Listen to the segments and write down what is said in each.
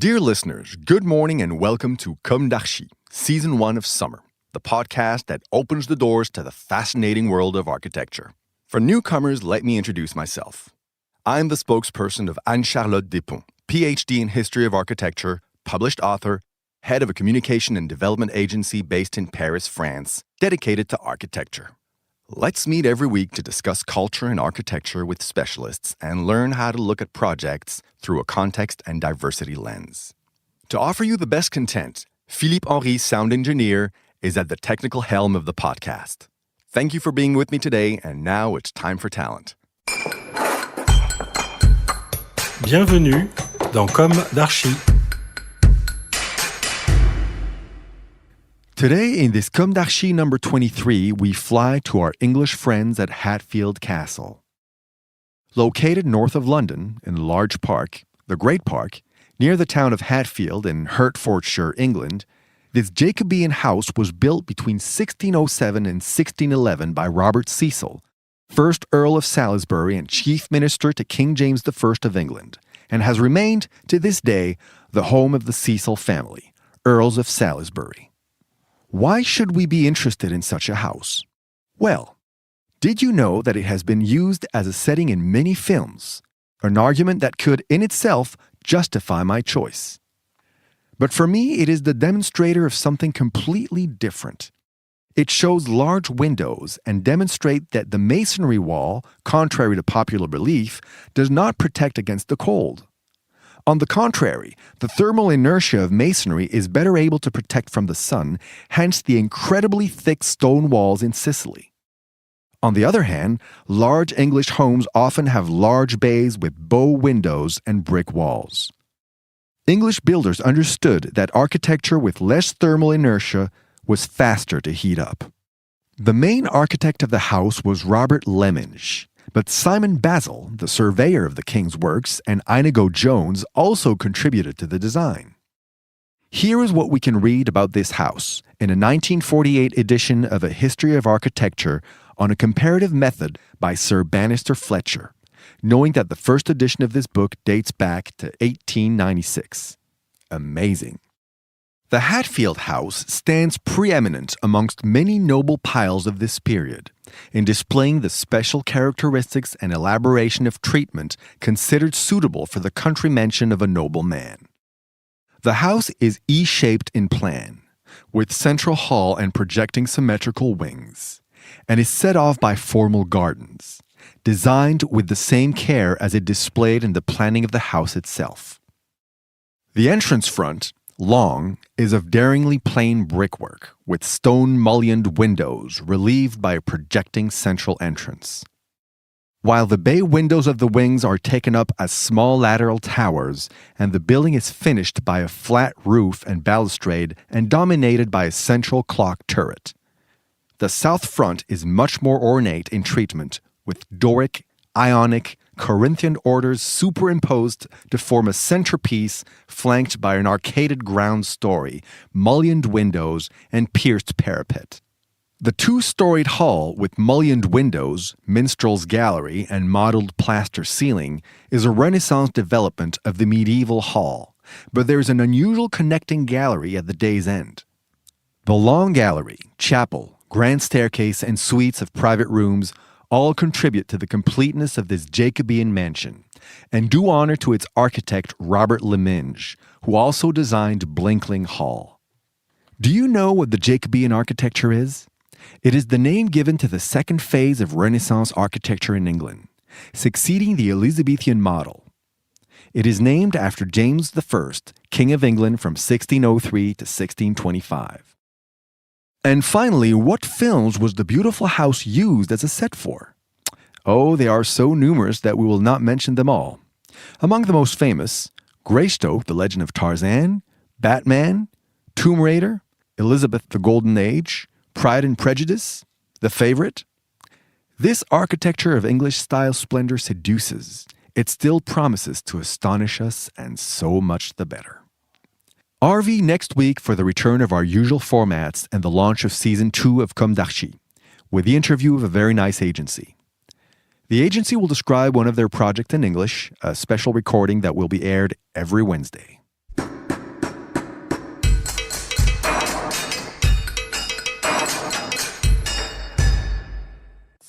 Dear listeners, good morning and welcome to Comme d'Archi, Season 1 of Summer, the podcast that opens the doors to the fascinating world of architecture. For newcomers, let me introduce myself. I'm the spokesperson of Anne-Charlotte Despons, PhD in History of Architecture, published author, head of a communication and development agency based in Paris, France, dedicated to architecture. Let's meet every week to discuss culture and architecture with specialists and learn how to look at projects through a context and diversity lens. To offer you the best content, Philippe Henry, sound engineer, is at the technical helm of the podcast. Thank you for being with me today, and now it's time for talent. Bienvenue dans Comme d'Archi. Today, in this Comme d'Archi number 23, we fly to our English friends at Hatfield Castle. Located north of London, in Large Park, the Great Park, near the town of Hatfield in Hertfordshire, England, this Jacobean house was built between 1607 and 1611 by Robert Cecil, first Earl of Salisbury and Chief Minister to King James I of England, and has remained, to this day, the home of the Cecil family, Earls of Salisbury. Why should we be interested in such a house? Well, did you know that it has been used as a setting in many films? An argument that could, in itself, justify my choice. But for me, it is the demonstrator of something completely different. It shows large windows and demonstrates that the masonry wall, contrary to popular belief, does not protect against the cold. On the contrary, the thermal inertia of masonry is better able to protect from the sun, hence the incredibly thick stone walls in Sicily. On the other hand, large English homes often have large bays with bow windows and brick walls. English builders understood that architecture with less thermal inertia was faster to heat up. The main architect of the house was Robert Lemminge. But Simon Basil, the surveyor of the king's works, and Inigo Jones also contributed to the design. Here is what we can read about this house in a 1948 edition of A History of Architecture on a comparative method by Sir Banister Fletcher, knowing that the first edition of this book dates back to 1896. Amazing. The Hatfield House stands preeminent amongst many noble piles of this period, in displaying the special characteristics and elaboration of treatment considered suitable for the country mansion of a noble man. The house is E-shaped in plan, with central hall and projecting symmetrical wings, and is set off by formal gardens, designed with the same care as it displayed in the planning of the house itself. The entrance front, long, is of daringly plain brickwork, with stone mullioned windows relieved by a projecting central entrance. While the bay windows of the wings are taken up as small lateral towers, and the building is finished by a flat roof and balustrade and dominated by a central clock turret. The south front is much more ornate in treatment, with Doric, Ionic, Corinthian orders superimposed to form a centerpiece flanked by an arcaded ground story, mullioned windows, and pierced parapet. The two-storied hall with mullioned windows, minstrel's gallery, and mottled plaster ceiling is a Renaissance development of the medieval hall, but there is an unusual connecting gallery at the day's end. The long gallery, chapel, grand staircase, and suites of private rooms all contribute to the completeness of this Jacobean mansion, and do honor to its architect Robert Lemminge, who also designed Blinkling Hall. Do you know what the Jacobean architecture is? It is the name given to the second phase of Renaissance architecture in England, succeeding the Elizabethan model. It is named after James I, King of England from 1603 to 1625. And finally, what films was the beautiful house used as a set for? Oh, they are so numerous that we will not mention them all. Among the most famous, Greystoke, The Legend of Tarzan, Batman, Tomb Raider, Elizabeth the Golden Age, Pride and Prejudice, The Favourite. This architecture of English-style splendor seduces. It still promises to astonish us, and so much the better. RV next week for the return of our usual formats and the launch of Season 2 of Comme d'Archi, with the interview of a very nice agency. The agency will describe one of their projects in English, a special recording that will be aired every Wednesday.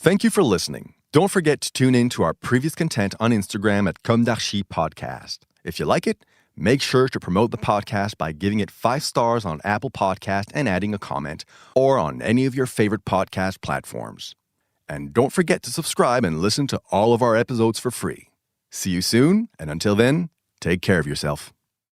Thank you for listening. Don't forget to tune in to our previous content on Instagram at Comme d'Archi Podcast. If you like it, make sure to promote the podcast by giving it 5 stars on Apple Podcast and adding a comment, or on any of your favorite podcast platforms. And don't forget to subscribe and listen to all of our episodes for free. See you soon, and until then, take care of yourself.